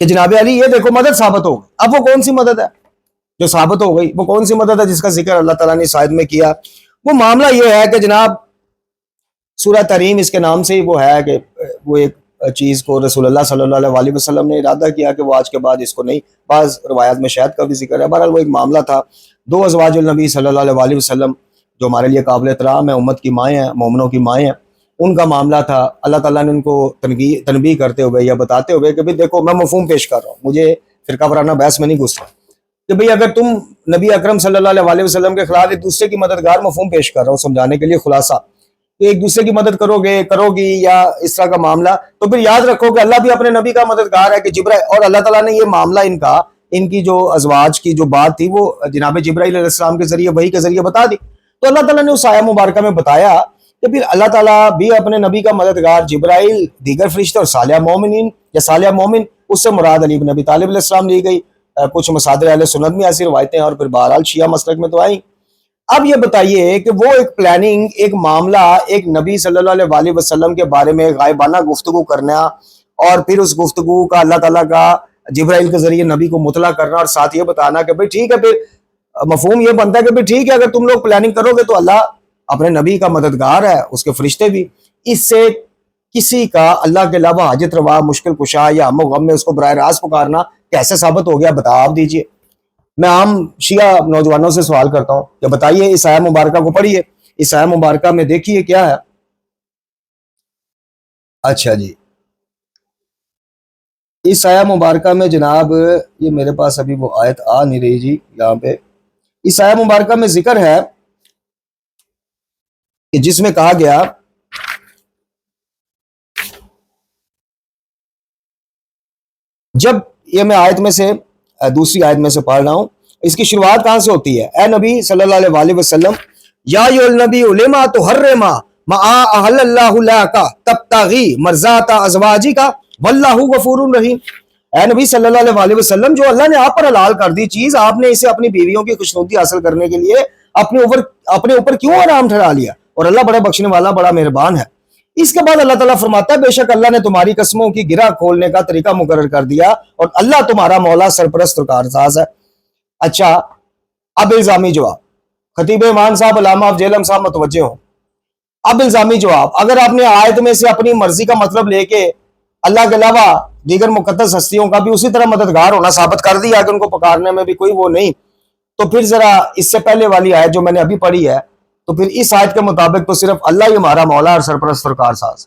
کہ جناب علی یہ دیکھو مدد ثابت ہو گئی۔ اب وہ کون سی مدد ہے جو ثابت ہو گئی؟ وہ کون سی مدد ہے جس کا ذکر اللہ تعالیٰ نے اس آیت میں کیا؟ وہ معاملہ یہ ہے کہ جناب سورہ تریم اس کے نام سے ہی وہ ہے کہ وہ ایک چیز کو رسول اللہ صلی اللہ علیہ وسلم نے ارادہ کیا کہ وہ آج کے بعد اس کو نہیں، بعض روایات میں شاید کا بھی ذکر ہے، بہرحال وہ ایک معاملہ تھا، دو ازواج النبی صلی اللہ علیہ وسلم جو ہمارے لیے قابل احترام ہے، امت کی مائیں ہیں، مومنوں کی مائیں ہیں، ان کا معاملہ تھا۔ اللہ تعالیٰ نے ان کو تنبیہ کرتے ہوئے یا بتاتے ہوئے کہ بھئی دیکھو میں مفہوم پیش کر رہا ہوں، مجھے فرقہ وارانہ بحث میں نہیں گھسنا، کہ بھئی اگر تم نبی اکرم صلی اللہ علیہ وسلم کے خلاف ایک دوسرے کی مددگار، مفہوم پیش کر رہا ہوں سمجھانے کے لیے خلاصہ، کہ ایک دوسرے کی مدد کرو گی یا اس طرح کا معاملہ، تو پھر یاد رکھو کہ اللہ بھی اپنے نبی کا مددگار ہے کہ جبرائیل، اور اللہ تعالیٰ نے یہ معاملہ ان کی جو ازواج کی جو بات تھی وہ جناب جبرائیل علیہ السلام کے ذریعے، وحی کے ذریعے بتا دی، تو اللہ تعالیٰ نے اس آیہ مبارکہ میں بتایا کہ پھر اللہ تعالیٰ بھی اپنے نبی کا مددگار جبرائیل، دیگر فرشتے اور صالح مومنین یا صالح مومن، اس سے مراد علی بن ابی طالب علیہ السلام لی گئی، کچھ مصادر اہل سنت میں ایسی روایتیں، اور پھر بہرحال شیعہ مسلک میں تو آئیں۔ اب یہ بتائیے کہ وہ ایک پلاننگ، ایک معاملہ، ایک نبی صلی اللہ علیہ وسلم کے بارے میں غائبانہ گفتگو کرنا، اور پھر اس گفتگو کا اللہ تعالیٰ کا جبرائیل کے ذریعے نبی کو مطلع کرنا، اور ساتھ یہ بتانا کہ بھئی ٹھیک ہے، پھر مفہوم یہ بنتا ہے کہ بھئی ٹھیک ہے اگر تم لوگ پلاننگ کرو گے تو اللہ اپنے نبی کا مددگار ہے، اس کے فرشتے بھی، اس سے کسی کا اللہ کے علاوہ حاجت روا، مشکل کشا یا ہم و غم میں اس کو براہ راست پکارنا کیسے ثابت ہو گیا؟ بتا آپ دیجئے۔ میں عام شیعہ نوجوانوں سے سوال کرتا ہوں کہ بتائیے اس آیہ مبارکہ کو پڑھیے، اس آیہ مبارکہ میں دیکھیے کیا ہے۔ اچھا جی، اس آیہ مبارکہ میں جناب یہ میرے پاس ابھی وہ آیت آ نہیں رہی جی یہاں پہ، اس آیہ مبارکہ میں ذکر ہے کہ جس میں کہا گیا جب، یہ میں آیت میں سے دوسری آیت میں سے پڑھ رہا ہوں، اس کی شروعات کہاں سے ہوتی ہے؟ اے نبی صلی اللہ علیہ وسلم، یا ایھا النبی لما تحرم ما احل اللہ لک تبتغی مرضات ازواجک واللہ غفور رحیم۔ اے نبی صلی اللہ علیہ وسلم، جو اللہ نے آپ پر حلال کر دی چیز، آپ نے اسے اپنی بیویوں کی خوشنودی حاصل کرنے کے لیے اپنے اوپر کیوں حرام ٹھہرا لیا؟ اور اللہ بڑا بخشنے والا، بڑا مہربان ہے۔ اس کے بعد اللہ تعالیٰ فرماتا ہے بے شک اللہ نے تمہاری قسموں کی گرہ کھولنے کا طریقہ مقرر کر دیا، اور اللہ تمہارا مولا، سرپرست اور کارساز ہے۔ اچھا، اب الزامی جواب، خطیب ایمان صاحب، علامہ افضل صاحب متوجہ ہوں، اب الزامی جواب، اگر آپ نے آیت میں سے اپنی مرضی کا مطلب لے کے اللہ کے علاوہ دیگر مقدس ہستیوں کا بھی اسی طرح مددگار ہونا ثابت کر دیا کہ ان کو پکارنے میں بھی کوئی وہ نہیں، تو پھر ذرا اس سے پہلے والی آیت جو میں نے ابھی پڑھی ہے، تو پھر اس آیت کے مطابق تو صرف اللہ ہی ہمارا مولا اور سرپرست اور کارساز۔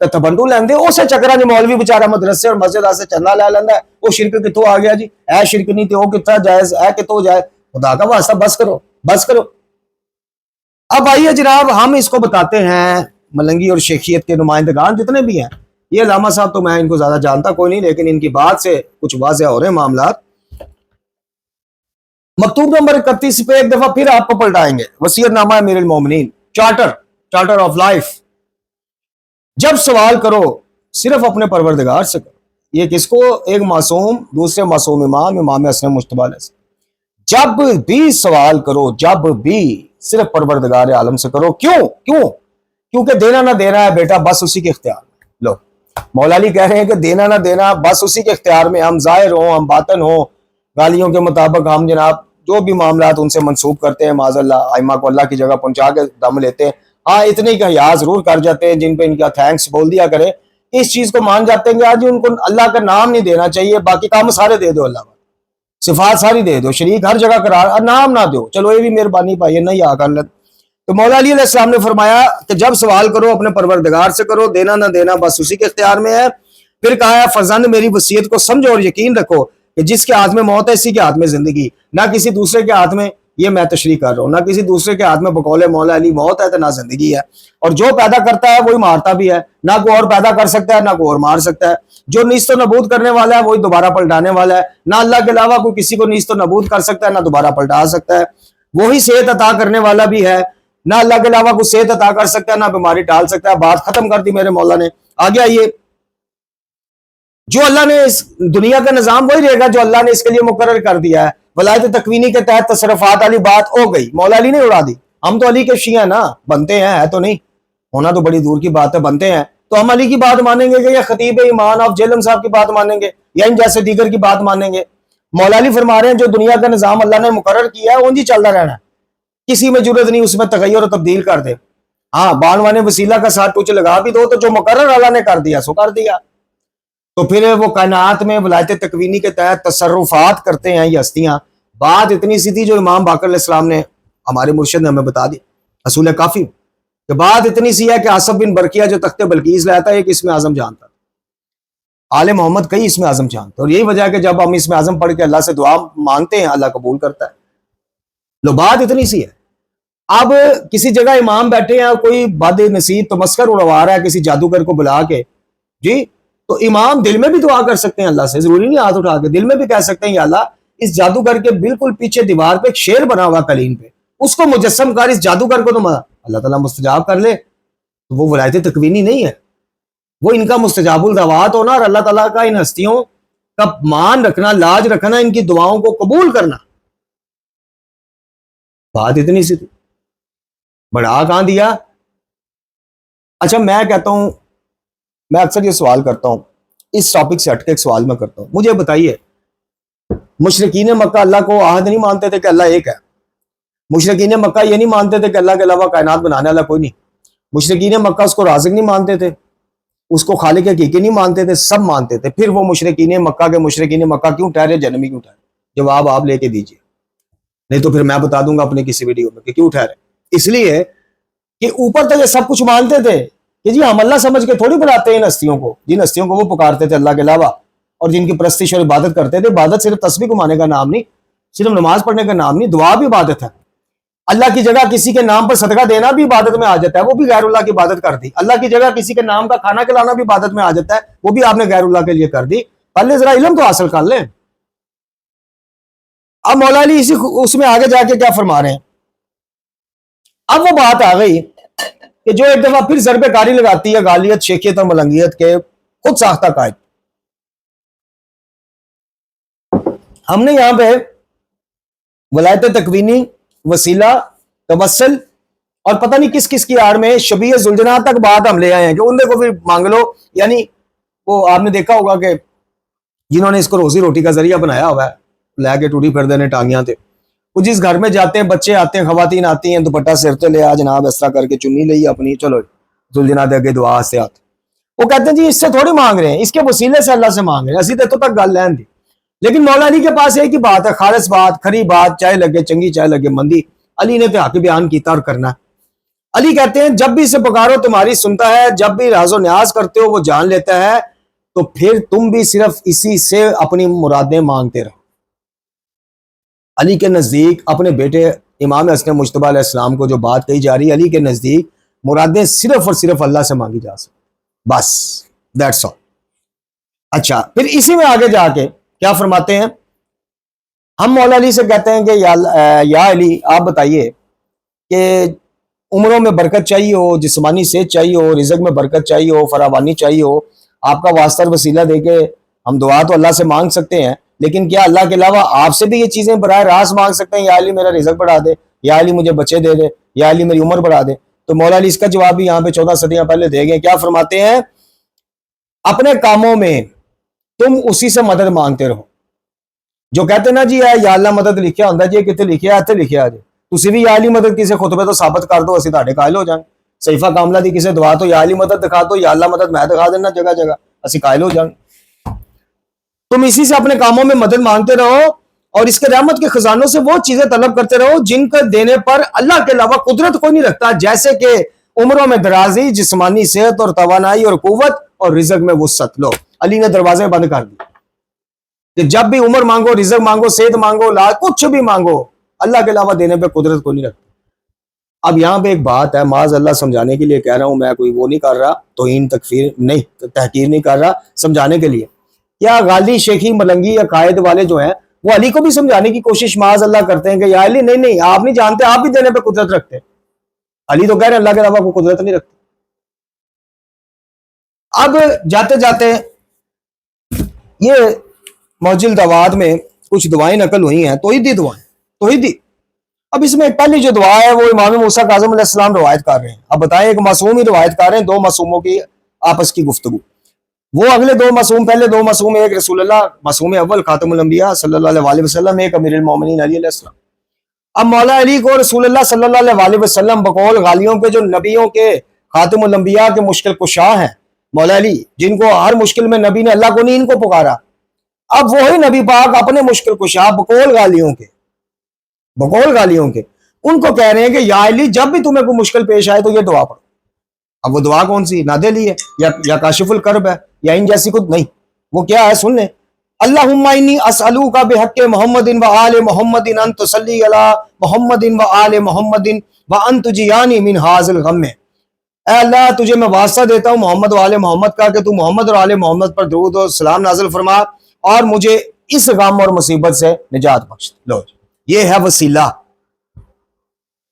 تے تبندو لیندے اسے چکراں جو مولوی بیچارہ مدرسے اور مسجد واسطے چندہ لے لیندا ہے. وہ شرک کتوں آ گیا جی؟ اے شرک نہیں تے وہ کتنا جائز ہے کتوں جائز؟ خدا کا واسطہ بس کرو بس کرو. اب آئیے جناب ہم اس کو بتاتے ہیں ملنگی اور شیخیت کے نمائندگان جتنے بھی ہیں. یہ علامہ صاحب تو میں ان کو زیادہ جانتا کوئی نہیں لیکن ان کی بات سے کچھ واضح ہو رہے ہیں معاملات. مکتوب نمبر 31 پہ ایک دفعہ پھر آپ کو پلٹائیں گے. وصیت نامہ امیر المومنین چارٹر آف لائف. جب سوال کرو صرف اپنے پروردگار سے کرو. یہ کس کو؟ ایک معصوم دوسرے معصوم امام حسن مجتبی علیہ السلام. جب بھی سوال کرو جب بھی صرف پروردگار عالم سے کرو. کیونکہ دینا نہ دینا ہے بیٹا بس اسی کے اختیار میں. لو مولا علی کہہ رہے ہیں کہ دینا نہ دینا بس اسی کے اختیار میں. ہم ظاہر ہوں ہم باطن ہوں گالیوں کے مطابق ہم جناب جو بھی معاملات ان سے منسوب کرتے ہیں معاذ اللہ ائمہ کو اللہ کی جگہ پہنچا کے دم لیتے ہیں. ہاں اتنے کا حیا ضرور کر جاتے ہیں جن پہ ان کا تھینکس بول دیا کرے. اس چیز کو مان جاتے ہیں کہ آج ان کو اللہ کا نام نہیں دینا چاہیے باقی کام سارے دے دو اللہ صفات ساری دے دو شریک ہر جگہ قرار نام نہ دو. چلو یہ بھی مہربانی پائیے نہیں آ کر لت. تو مولا علی علیہ السلام نے فرمایا کہ جب سوال کرو اپنے پروردگار سے کرو. دینا نہ دینا بس اسی کے اختیار میں ہے. پھر کہا ہے فرزند میری وصیت کو سمجھو اور یقین رکھو کہ جس کے ہاتھ میں موت ہے اسی کے ہاتھ میں زندگی. نہ کسی دوسرے کے ہاتھ میں. یہ میں تشریح کر رہا ہوں. نہ کسی دوسرے کے ہاتھ میں بقول مولا علی موت ہے تو نہ زندگی ہے. اور جو پیدا کرتا ہے وہی مارتا بھی ہے. نہ کوئی اور پیدا کر سکتا ہے نہ کوئی اور مار سکتا ہے. جو نیست و نبود کرنے والا ہے وہی دوبارہ پلٹانے والا ہے. نہ اللہ کے علاوہ کوئی کسی کو نیست و نبود کر سکتا ہے نہ دوبارہ پلٹا سکتا ہے. وہی صحت عطا کرنے والا بھی ہے. نہ اللہ کے علاوہ کوئی صحت عطا کر سکتا ہے نہ بیماری ٹال سکتا ہے. بات ختم کر دی میرے مولا نے. آگے یہ جو اللہ نے اس دنیا کا نظام وہی رہے گا جو اللہ نے اس کے لیے مقرر کر دیا ہے. ولایت تکوینی کے تحت تصرفات والی بات ہو گئی. مولا علی نے اڑا دی. ہم تو علی کے شیعہ نا بنتے ہیں ہے تو نہیں ہونا تو بڑی دور کی بات ہے بنتے ہیں. تو ہم علی کی بات مانیں گے کہ یا خطیب ایمان آف جہلم صاحب کی بات مانیں گے یا ان جیسے دیگر کی بات مانیں گے؟ مولا علی فرما رہے ہیں جو دنیا کا نظام اللہ نے مقرر کیا ہے اونجی چلتا رہنا ہے. کسی میں ضرورت نہیں اس میں تغیر اور تبدیل کر دے. ہاں بانوانے وسیلہ کا ساتھ ٹوچ لگا بھی دو تو جو مقرر اللہ نے کر دیا سو کر دیا. تو پھر وہ کائنات میں ولایت تکوینی کے تحت تصرفات کرتے ہیں یہ ہستیاں. بات اتنی سی تھی جو امام باقر علیہ السلام نے ہمارے مرشد نے ہمیں بتا دی اصول کافی کہ بات اتنی سی ہے کہ آصف بن برقیہ جو تخت بلقیس لاتا ہے ایک اسم اعظم جانتا آل محمد کئی اسم اعظم جانتا. اور یہی وجہ ہے کہ جب ہم اسم اعظم پڑھ کے اللہ سے دعا مانگتے ہیں اللہ قبول کرتا ہے. لو بات اتنی سی ہے. اب کسی جگہ امام بیٹھے ہیں کوئی بد نصیب تمسکر اڑوا رہا ہے کسی جادوگر کو بلا کے جی تو امام دل میں بھی دعا کر سکتے ہیں اللہ سے. ضروری نہیں ہاتھ اٹھا کے دل میں بھی کہہ سکتے ہیں یا اللہ اس جادوگر کے بالکل پیچھے دیوار پہ ایک شیر بنا ہوا کلیم پہ اس کو مجسم کر اس جادوگر کو تو اللہ تعالیٰ مستجاب کر لے. تو وہ ولایت تکوینی نہیں ہے وہ ان کا مستجاب الدعوات ہونا اور اللہ تعالیٰ کا ان ہستیوں کا مان رکھنا لاج رکھنا ان کی دعاؤں کو قبول کرنا. بات اتنی سی تھی بڑھا کہاں دیا. اچھا میں کہتا ہوں میں اکثر یہ سوال کرتا ہوں اس ٹاپک سے ہٹ کے ایک سوال میں کرتا ہوں. مجھے بتائیے مشرکین مکہ اللہ کو احد نہیں مانتے تھے کہ اللہ ایک ہے؟ مشرکین مکہ یہ نہیں مانتے تھے کہ اللہ کے علاوہ کائنات بنانے والا کوئی نہیں؟ مشرکین مکہ اس کو رازق نہیں مانتے تھے اس کو خالق حقیقی نہیں مانتے تھے؟ سب مانتے تھے. پھر وہ مشرکین مکہ کے مشرکین مکہ کیوں ٹھہرے جنمی کیوں ٹھہرے؟ جواب آپ لے کے دیجئے نہیں تو پھر میں بتا دوں گا اپنے کسی ویڈیو میں کہ کیوں ٹھہرے. اس لیے کہ اوپر تک یہ سب کچھ مانتے تھے کہ جی ہم اللہ سمجھ کے تھوڑی بناتے ہیں ان ہستیوں کو جن ہستیوں کو وہ پکارتے تھے اللہ کے علاوہ اور جن کی پرستش اور عبادت کرتے تھے. عبادت صرف تسبیح گھمانے کا نام نہیں صرف نماز پڑھنے کا نام نہیں دعا بھی عبادت ہے. اللہ کی جگہ کسی کے نام پر صدقہ دینا بھی عبادت میں آ جاتا ہے وہ بھی غیر اللہ کی عبادت کر دی. اللہ کی جگہ کسی کے نام کا کھانا کھلانا بھی عبادت میں آ جاتا ہے وہ بھی آپ نے غیر اللہ کے لیے کر دی. پہلے ذرا علم تو حاصل کر لیں. اب مولا علی اس میں آگے جا کے کیا فرما رہے ہیں. اب وہ بات آ گئی کہ جو ایک دفعہ پھر ضرب کاری لگاتی ہے غالیت شیخیت اور ملنگیت کے خود ساختہ قائد. ہم نے یہاں پہ ولایت تکوینی وسیلہ توسل اور پتہ نہیں کس کس کی آڑ میں شبیہ ذوالجناح تک بات ہم لے آئے ہیں کہ ان کو پھر مانگ لو. یعنی وہ آپ نے دیکھا ہوگا کہ جنہوں نے اس کو روزی روٹی کا ذریعہ بنایا ہوا ہے لے کے ٹوٹی پھر دینے ٹانگیاں تھے وہ جس گھر میں جاتے ہیں بچے آتے ہیں خواتین آتی ہیں دوپٹہ سر تے لے جناب اس طرح کر کے چنی لئی اپنی چلو ذوالجناح دے کے دعا سے آتے وہ کہتے ہیں جی اس سے تھوڑی مانگ رہے ہیں اس کے وسیلے سے اللہ سے مانگ رہے ہیں اسی تو تک گل لین دی. لیکن مولا علی کے پاس ایک ہی بات ہے خالص بات کھری بات چاہے لگے چنگی چاہے لگے مندی. علی نے تو حق بیان کیتا اور کرنا. علی کہتے ہیں جب بھی اسے پکارو تمہاری سنتا ہے، جب بھی راز و نیاز کرتے ہو وہ جان لیتا ہے، تو پھر تم بھی صرف اسی سے اپنی مرادیں مانگتے رہو۔ علی کے نزدیک اپنے بیٹے امام حسن مجتبی علیہ السلام کو جو بات کہی جا رہی ہے، علی کے نزدیک مرادیں صرف اور صرف اللہ سے مانگی جا سکتی، بس دیٹس آل۔ اچھا، پھر اسی میں آگے جا کے کیا فرماتے ہیں؟ ہم مولا علی سے کہتے ہیں کہ یا علی آپ بتائیے کہ عمروں میں برکت چاہیے ہو، جسمانی صحت چاہیے ہو، رزق میں برکت چاہیے ہو، فراوانی چاہیے ہو، آپ کا واسطہ اور وسیلہ دے کے ہم دعا تو اللہ سے مانگ سکتے ہیں، لیکن کیا اللہ کے علاوہ آپ سے بھی یہ چیزیں براہ راست مانگ سکتے ہیں؟ یا علی میرا رزق بڑھا دے، یا علی مجھے بچے دے دے، یا علی میری عمر بڑھا دے۔ تو مولا علی اس کا جواب بھی یہاں پہ 14 صدیاں پہلے دے گئے۔ کیا فرماتے ہیں؟ اپنے کاموں میں تم اسی سے مدد مانگتے رہو۔ جو کہتے نا جی یا اللہ مدد لکھیا ہوندا جی، کتے لکھیا اتنے لکھیا جی، تسی بھی یا علی مدد کسی خطبے تو ثابت کر دو، اسی تہاڈے قائل ہو جائیں۔ صحیفہ کاملہ دی کسی دعا تو یا علی مدد دکھا دو، یا اللہ مدد میں دکھا دینا جگہ جگہ، اسی قائل ہو جائیں۔ تم اسی سے اپنے کاموں میں مدد مانگتے رہو اور اس کے رحمت کے خزانوں سے وہ چیزیں طلب کرتے رہو جن کے دینے پر اللہ کے علاوہ قدرت کوئی نہیں رکھتا، جیسے کہ عمروں میں درازی، جسمانی صحت اور توانائی اور قوت، اور رزق میں وسعت۔ لو علی نے دروازے بند کر دی کہ جب بھی عمر مانگو، رزق مانگو، صحت مانگو، کچھ بھی مانگو، اللہ کے علاوہ دینے پہ قدرت کوئی نہیں رکھتا۔ اب یہاں پہ ایک بات ہے، معاذ اللہ سمجھانے کے لیے کہہ رہا ہوں، میں کوئی وہ نہیں کر رہا، توہین تکفیر نہیں، تحقیر نہیں کر رہا، سمجھانے کے لیے۔ کیا غالی شیخی ملنگی عقائد والے جو ہیں وہ علی کو بھی سمجھانے کی کوشش معاذ اللہ کرتے ہیں کہ یا علی نہیں آپ نہیں جانتے، آپ بھی دینے پہ قدرت رکھتے ہیں؟ علی تو کہہ رہے ہیں اللہ کے علاوہ کوئی قدرت نہیں رکھتے۔ اب جاتے جاتے یہ موجل دواد میں کچھ دعائیں نقل ہوئی ہیں، توحیدی دعائیں، توحیدی۔ اب اس میں پہلی جو دعا ہے وہ امام موسیٰ کاظم علیہ السلام روایت کر رہے ہیں۔ اب بتائیں، ایک معصوم ہی روایت کر رہے ہیں، دو معصوموں کی آپس کی گفتگو۔ وہ اگلے دو معصوم، پہلے دو معصوم، ایک رسول اللہ معصوم اول خاتم الانبیاء صلی اللہ علیہ وسلم، ایک امیر المومنین علی علیہ السلام۔ اب مولا علی کو رسول اللہ صلی اللہ علیہ وسلم بقول غالیوں کے جو نبیوں کے خاتم الانبیاء کے مشکل کشا ہیں، مولا علی جن کو ہر مشکل میں نبی نے اللہ کو نہیں ان کو پکارا، اب وہی نبی پاک اپنے مشکل کشا بقول غالیوں کے ان کو کہہ رہے ہیں کہ یا علی جب بھی تمہیں کوئی مشکل پیش آئے تو یہ دعا پڑھو۔ اب وہ دعا کون سی؟ نادے لی ہے یا کاشف الکرب ہے یا ان جیسی کچھ نہیں، وہ کیا ہے سن لیں۔ اللہم انی اسألوک بحق محمد و آل محمد ان تصلی علی محمد و آل محمد وان تجیانی من حاذ الغم۔ اے اللہ تجھے میں واسطہ دیتا ہوں محمد و آل محمد کا کہ تو محمد اور آل محمد پر درود و سلام نازل فرما اور مجھے اس غم اور مصیبت سے نجات بخش۔ لو یہ ہے وسیلہ۔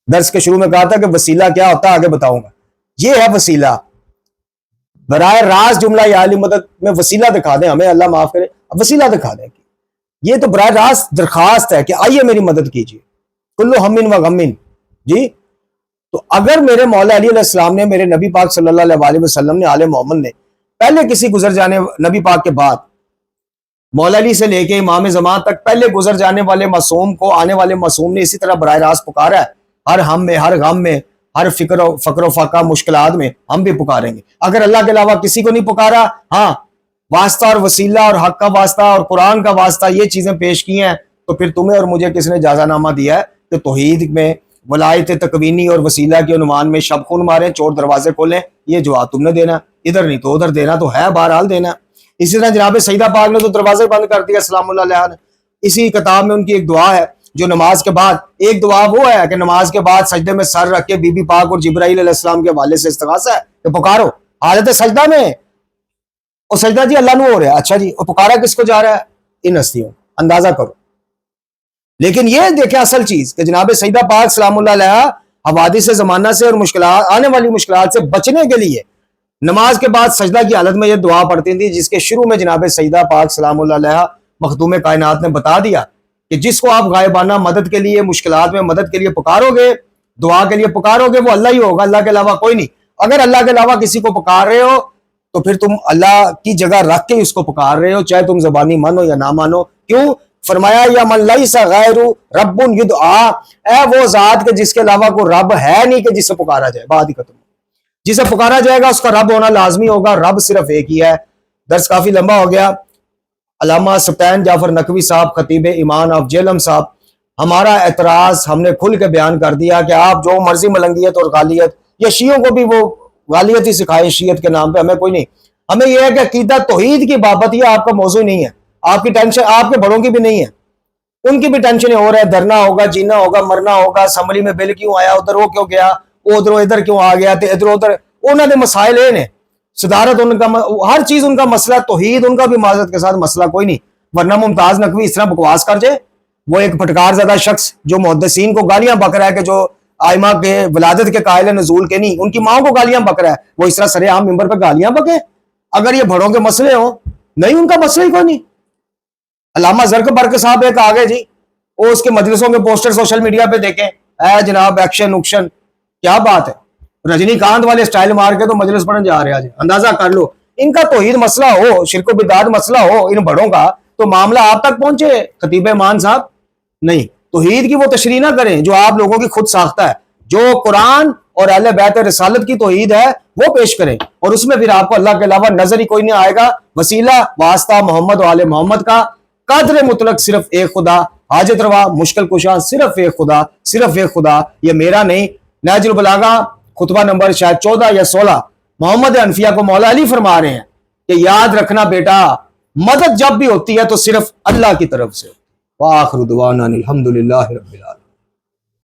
درس کے شروع میں کہا تھا کہ وسیلہ کیا ہوتا ہے آگے بتاؤں گا۔ یہ ہے وسیلہ، براہ راست جملہ یا علی مدد میں وسیلہ دکھا دیں ہمیں، اللہ معاف کرے، وسیلہ دکھا دیں۔ یہ تو براہ راست درخواست ہے کہ آئیے میری مدد کیجیے، کلو ہمن و غمن۔ جی تو اگر میرے مولا علی علیہ السلام نے، میرے نبی پاک صلی اللہ علیہ وسلم نے، آل محمد نے پہلے کسی گزر جانے نبی پاک کے بعد مولا علی سے لے کے امام زمان تک پہلے گزر جانے والے معصوم کو آنے والے معصوم نے اسی طرح براہ راست پکارا ہے، ہر ہم میں، ہر غم میں، ہر فکر و فاقہ مشکلات میں ہم بھی پکاریں گے۔ اگر اللہ کے علاوہ کسی کو نہیں پکارا، ہاں واسطہ اور وسیلہ اور حق کا واسطہ اور قرآن کا واسطہ یہ چیزیں پیش کی ہیں، تو پھر تمہیں اور مجھے کس نے اجازہ نامہ دیا ہے کہ توحید میں ولایت تکوینی اور وسیلہ کے عنوان میں شب خون ماریں، چور دروازے کھولیں؟ یہ جواب تم نے دینا، ادھر نہیں تو ادھر دینا تو ہے، بہرحال دینا۔ اسی طرح جناب سیدہ پاک نے تو دروازے بند کر دیا سلام اللہ علیہ نے۔ اسی کتاب میں ان کی ایک دعا ہے جو نماز کے بعد، ایک دعا وہ ہے کہ نماز کے بعد سجدے میں سر رکھ کے بی بی پاک اور جبرائیل علیہ السلام کے حوالے سے استغاثہ ہے کہ پکارو حالت سجدہ میں، اور سجدہ جی اللہ نو ہو رہا ہے، اچھا جی، اور پکارا کس کو جا رہا ہے؟ ان ہستیوں، اندازہ کرو۔ لیکن یہ دیکھیں اصل چیز کہ جناب سیدہ پاک سلام اللہ علیہ حوادث زمانہ سے اور مشکلات، آنے والی مشکلات سے بچنے کے لیے نماز کے بعد سجدہ کی حالت میں یہ دعا پڑھتی تھی، جس کے شروع میں جناب سیدہ پاک سلام اللہ علیہ مخدوم کائنات نے بتا دیا کہ جس کو آپ غائبانہ مدد کے لیے، مشکلات میں مدد کے لیے پکارو گے، دعا کے لیے پکارو گے، وہ اللہ ہی ہوگا، اللہ کے علاوہ کوئی نہیں۔ اگر اللہ کے علاوہ کسی کو پکار رہے ہو تو پھر تم اللہ کی جگہ رکھ کے اس کو پکار رہے ہو، چاہے تم زبانی مانو یا نہ مانو۔ کیوں؟ فرمایا یا من لیس غیر رب یدعا، اے وہ ذات کے جس کے علاوہ کوئی رب ہے نہیں کہ جسے پکارا جائے، بات ہی ختم۔ جسے پکارا جائے گا اس کا رب ہونا لازمی ہوگا، رب صرف ایک ہی ہے۔ درس کافی لمبا ہو گیا۔ علامہ سبطین جعفر نقوی صاحب، خطیب ایمان آف جہلم صاحب، ہمارا اعتراض ہم نے کھل کے بیان کر دیا کہ آپ جو مرضی ملنگیت اور غالیت یا شیعوں کو بھی وہ غالیت ہی سکھائے شیعت کے نام پہ، ہمیں کوئی نہیں. ہمیں یہ ہے کہ عقیدہ توحید کی بابت یہ آپ کا موضوع نہیں ہے. آپ کی ٹینشن آپ کے بڑوں کی بھی نہیں ہے، ان کی بھی ٹینشنیں ہو رہے ہیں. دھرنا ہوگا، جینا ہوگا، مرنا ہوگا، اسمبلی میں بل کیوں آیا، ادھر وہ کیوں گیا، وہ ادھر کیوں آ گیا، ادھر ادھر انہوں نے مسائل ہیں. صدارت ان کا ہر چیز ان کا مسئلہ، توحید ان کا بھی معذرت کے ساتھ مسئلہ کوئی نہیں. ورنہ ممتاز نقوی اس طرح بکواس کر جائے، وہ ایک پھٹکار زدہ شخص جو محدثین کو گالیاں بک رہا ہے کہ جو آئمہ کے ولادت کے قائل نزول کے نہیں، ان کی ماں کو گالیاں بک رہا ہے، وہ اس طرح سرے عام ممبر پہ گالیاں بکے. اگر یہ بڑوں کے مسئلے ہوں، نہیں ان کا مسئلہ ہی کوئی نہیں. علامہ زرقبرق صاحب ایک آگے جی، وہ اس کے مجلسوں کے پوسٹر سوشل میڈیا پہ دیکھیں، اے جناب ایکشن اکشن، کیا بات ہے. رجنی کانت والے سٹائل مار کے تو مجلس پڑھنے جا رہے ہیں. اندازہ کر لو، ان کا توحید مسئلہ ہو، شرک و بدعت مسئلہ ہو ان بڑوں کا، تو معاملہ آپ تک پہنچے. خطیب امان صاحب نہیں، توحید کی وہ تشریح نہ کریں جو آپ لوگوں کی خود ساختہ ہے. جو قرآن اور اہل بیت رسالت کی توحید ہے وہ پیش کریں، اور اس میں پھر آپ کو اللہ کے علاوہ نظر ہی کوئی نہیں آئے گا. وسیلہ واسطہ محمد و آل محمد کا، قدر مطلق صرف ایک خدا، حاجت روا مشکل کشا صرف ایک خدا، صرف ایک خدا. یہ میرا نہیں، نہج البلاغہ خطبہ نمبر شاید 14 یا 16 محمد حنفیہ کو مولا علی فرما رہے ہیں کہ یاد رکھنا بیٹا، مدد جب بھی ہوتی ہے تو صرف اللہ کی طرف سے. وآخر دعوانا الحمدللہ رب العالمین.